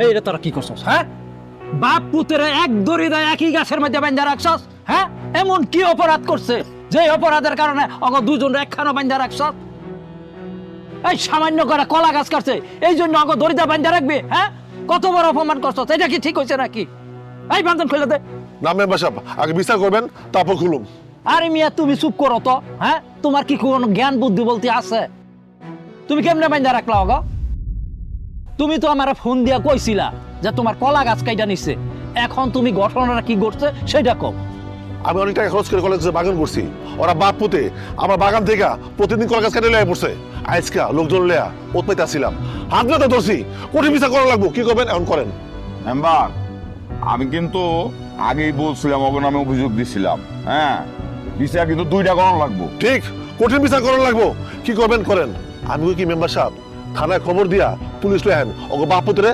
এইটা তোরা কি করছস? হ্যাঁ, বাপ পুতেরে এক দড়িদায় একই গাছের মধ্যে বান্ধা রাখছস। হ্যাঁ, এমন কি অপরাধ করছে যে অপরাধের কারণে অগ দুজন একখানো বান্ধা রাখছস? এই সামান্য করে কলা গাছ কাটছে এই জন্য অগ দড়িদা বান্ধা রাখবে? হ্যাঁ, কত বড় অপমান করছস? এটা কি ঠিক হয়েছে নাকি? এই বান্ধন খুলে দে। না মেম্বার সাহেব, আগে বিচার করবেন তারপর খুলুম। আরে মিয়া তুমি চুপ করো তো। হ্যাঁ, তোমার কি কোনো জ্ঞান বুদ্ধি বলতে আছে? তুমি কেমনে বান্ধা রাখলা অগ? তুমি তো আমার ফোন দিয়া কইছিলা যে তোমার কলা গাছ কাইটা নিছে। এখন তুমি ঘটনাটা কি ঘটছে সেটা কও। আমি অনেক টাকা খরচ করে কলেজে বাগান করছি, ওরা বাপ পুতে আমার বাগান থেকে প্রতিদিন কলা গাছ কেটে লিয়ে পড়ছে। আজকা লোকজন লেয়া ওত পাইতে আসছিলাম, হাত নাতে ধরছি, কঠিন বিচার করা লাগবো। কি করবেন এখন করেন। মেম্বার, আমি কিন্তু আগেই বলছিলাম, ওর নামে অভিযোগ দিছিলাম। হ্যাঁ, বিচার কিন্তু 2টা করানো লাগবো। ঠিক, কঠিন বিচার করা লাগবো। কি করবেন করেন। আমি কি মেম্বার সাহেব থানায় খবর দিয়া পুলিশ লেহেন ওকে বাপ পুতরে